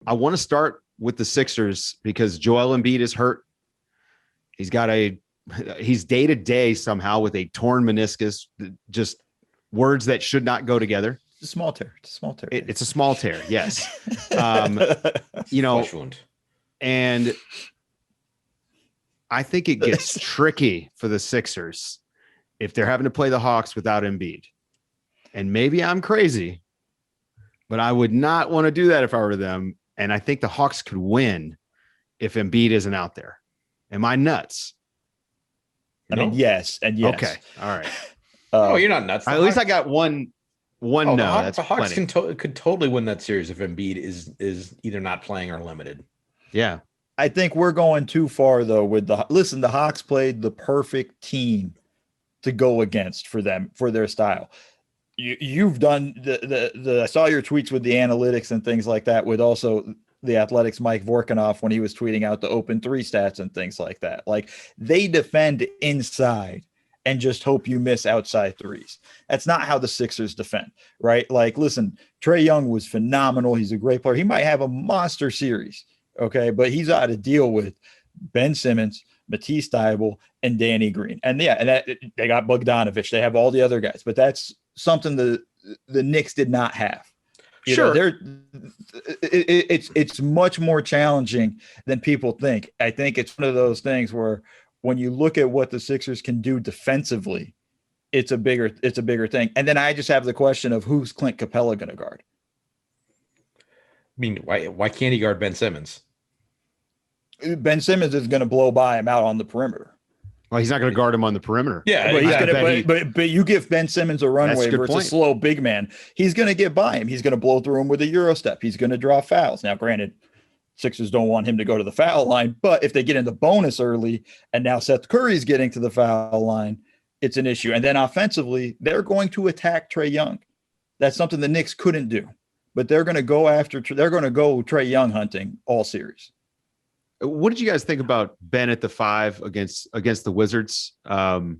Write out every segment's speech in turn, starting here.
I want to start with the Sixers because Joel Embiid is hurt. He's day to day somehow with a torn meniscus, just words that should not go together. It's a small tear. It's a small tear. Yes. Flesh wound. And I think it gets tricky for the Sixers if they're having to play the Hawks without Embiid. And maybe I'm crazy, but I would not want to do that if I were them. And I think the Hawks could win if Embiid isn't out there. Am I nuts? I mean, yes and yes. Okay. All right. No, you're not nuts. At least I got one no. The Hawks could totally win that series if Embiid is either not playing or limited. Yeah. I think we're going too far though with the Hawks played the perfect team to go against for them, for their style. You've done I saw your tweets with the analytics and things like that, with also the Athletics Mike Vorkanoff when he was tweeting out the open three stats and things like that. Like, they defend inside and just hope you miss outside threes. That's not how the Sixers defend, right? Like, listen, Trae Young was phenomenal. He's a great player. He might have a monster series, okay, but he's got to deal with Ben Simmons, Matisse Thybulle, and Danny Green. And they got Bogdanovich. They have all the other guys, but that's something the Knicks did not have. It's much more challenging than people think. I think it's one of those things where when you look at what the Sixers can do defensively, it's a bigger thing. And then I just have the question of who's Clint Capella going to guard? I mean, why can't he guard Ben Simmons? Ben Simmons is going to blow by him out on the perimeter. Well, he's not going to guard him on the perimeter. Yeah, but you give Ben Simmons a runway versus a slow big man, he's going to get by him. He's going to blow through him with a Euro step. He's going to draw fouls. Now, granted, Sixers don't want him to go to the foul line, but if they get into bonus early and now Seth Curry's getting to the foul line, it's an issue. And then offensively, they're going to attack Trae Young. That's something the Knicks couldn't do, but they're going to go Trae Young hunting all series. What did you guys think about Ben at the 5 against the Wizards? The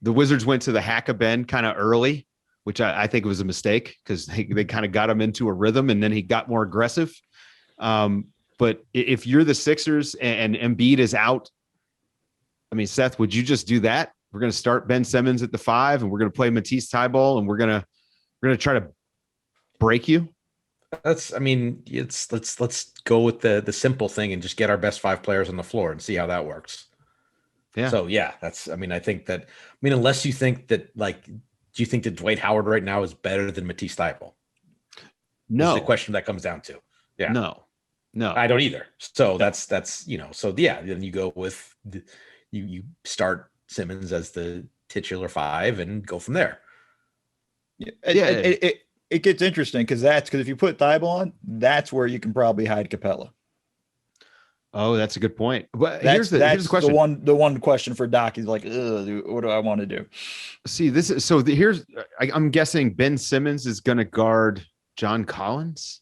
Wizards went to the hack of Ben kind of early, which I think was a mistake because they kind of got him into a rhythm and then he got more aggressive. But if you're the Sixers and Embiid is out, I mean, Seth, would you just do that? We're going to start Ben Simmons at the 5 and we're going to play Matisse Thybulle and we're going to try to break you. Let's go with the simple thing and just get our best 5 players on the floor and see how that works. Yeah. So unless you think that, like, do you think that Dwight Howard right now is better than Matisse Thybulle? No. That's the question that comes down to. Yeah. No, I don't either. So that's then you go with you start Simmons as the titular 5 and go from there. It gets interesting because if you put Thybulle on, that's where you can probably hide Capella. Oh, that's a good point. But here's the question. The one question for Doc is like, what do I want to do? See, I'm guessing Ben Simmons is going to guard John Collins.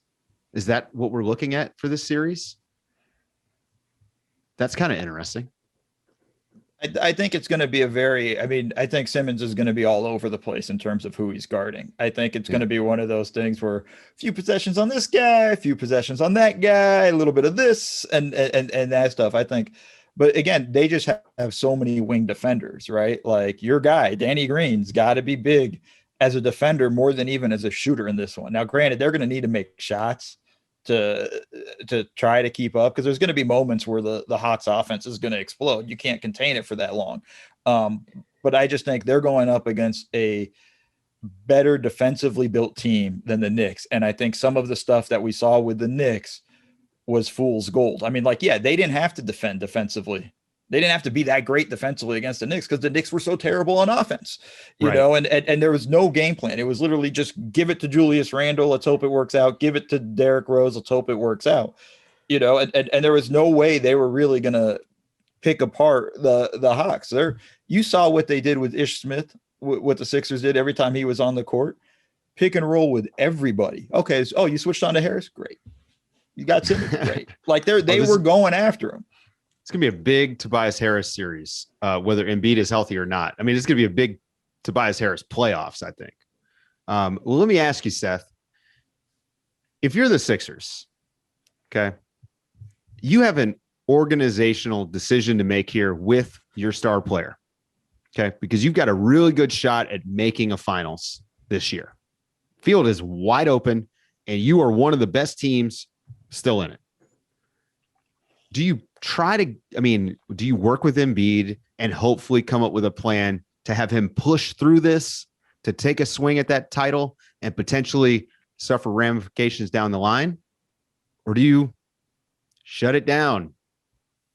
Is that what we're looking at for this series? That's kind of interesting. I think it's going to be I think Simmons is going to be all over the place in terms of who he's guarding. I think it's going to be one of those things where a few possessions on this guy, a few possessions on that guy, a little bit of this and that stuff. I think, but again, they just have so many wing defenders, right? Like your guy, Danny Green's got to be big as a defender more than even as a shooter in this one. Now, granted, they're going to need to make shots to try to keep up because there's going to be moments where the Hawks offense is going to explode. You can't contain it for that long. But I just think they're going up against a better defensively built team than the Knicks. And I think some of the stuff that we saw with the Knicks was fool's gold. I mean, they didn't have to defend defensively. They didn't have to be that great defensively against the Knicks because the Knicks were so terrible on offense, you know, and there was no game plan. It was literally just give it to Julius Randle. Let's hope it works out. Give it to Derrick Rose. Let's hope it works out, you know, and there was no way they were really going to pick apart the Hawks. You saw what they did with Ish Smith, what the Sixers did every time he was on the court, pick and roll with everybody. Okay. So, you switched on to Harris. Great. You got Simmons. Great. They were going after him. It's going to be a big Tobias Harris series, whether Embiid is healthy or not. I mean, it's going to be a big Tobias Harris playoffs, I think. Well, let me ask you, Seth, if you're the Sixers Okay. You have an organizational decision to make here with your star player. Okay. Because you've got a really good shot at making a finals this year. Field is wide open and you are one of the best teams still in it. Do you do you work with Embiid and hopefully come up with a plan to have him push through this, to take a swing at that title and potentially suffer ramifications down the line? Or do you shut it down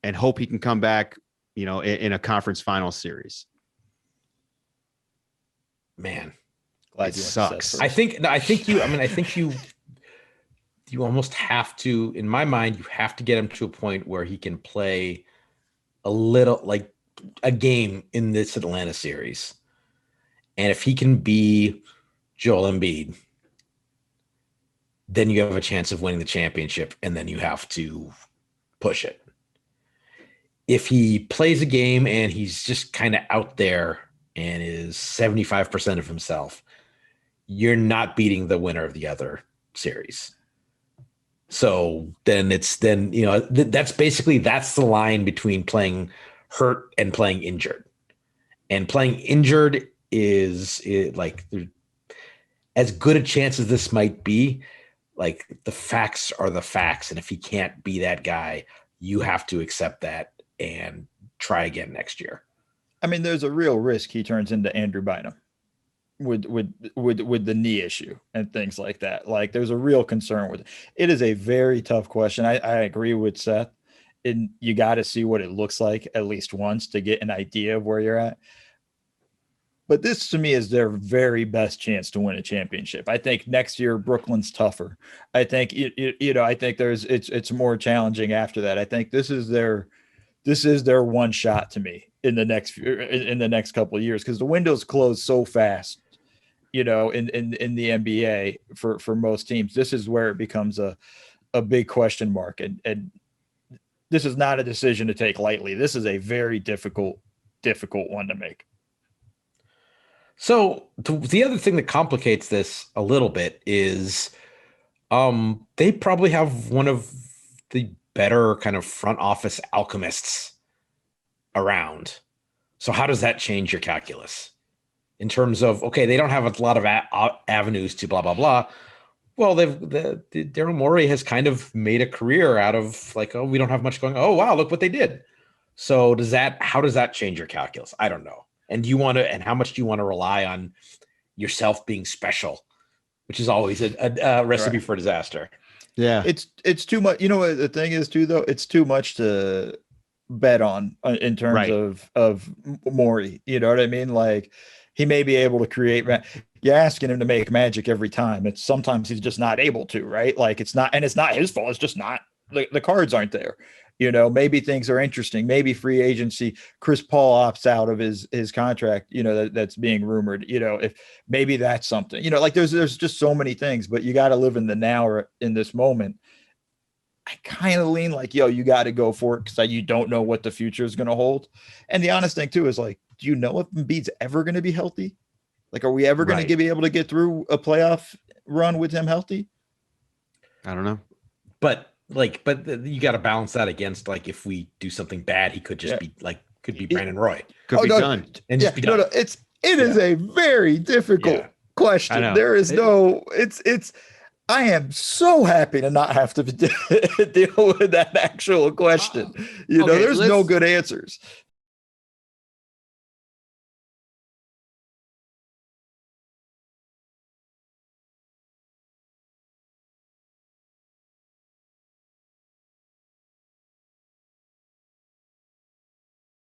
and hope he can come back, in a conference final series? Man, it sucks. I think you almost have to, in my mind, you have to get him to a point where he can play a little, like a game in this Atlanta series. And if he can be Joel Embiid, then you have a chance of winning the championship, and then you have to push it. If he plays a game and he's just kind of out there and is 75% of himself, you're not beating the winner of the other series. So then that's the line between playing hurt and playing injured. And playing injured is as good a chance as this might be. Like, the facts are the facts. And if he can't be that guy, you have to accept that and try again next year. I mean, there's a real risk he turns into Andrew Bynum with the knee issue and things like that. Like, there's a real concern with it. It is a very tough question. I agree with Seth. And you got to see what it looks like at least once to get an idea of where you're at. But this, to me, is their very best chance to win a championship. I think next year Brooklyn's tougher. I think I think it's more challenging after that. I think this is their one shot to me in the next couple of years, because the window's closed so fast. In the NBA for most teams, this is where it becomes a big question mark, and this is not a decision to take lightly. This is a very difficult one to make. So the other thing that complicates this a little bit is they probably have one of the better kind of front office alchemists around. So how does that change your calculus in terms of, okay, they don't have a lot of avenues to blah, blah, blah. Well, Daryl Morey has kind of made a career out of like, oh, we don't have much going. Oh, wow, look what they did. So how does that change your calculus? I don't know. And how much do you want to rely on yourself being special, which is always a recipe for disaster. Yeah. It's too much. You know what the thing is too, though? It's too much to bet on in terms of Morey. You know what I mean? Like, he may be able to create. You're asking him to make magic every time. Sometimes he's just not able to, right? Like, it's not his fault. It's just not, the cards aren't there. Maybe things are interesting. Maybe free agency, Chris Paul opts out of his contract, that's being rumored, if maybe that's something, like there's just so many things, but you got to live in the now or in this moment. I kind of lean like, you got to go for it, because you don't know what the future is going to hold. And the honest thing too is, like, do you know if Embiid's ever going to be healthy? Like, are we ever going to be able to get through a playoff run with him healthy? I don't know. But you got to balance that against, like, if we do something bad, he could just be like, could be Brandon Roy. Could be done. And just be done. It is a very difficult question. There is I am so happy to not have to deal with that actual question. There's no good answers.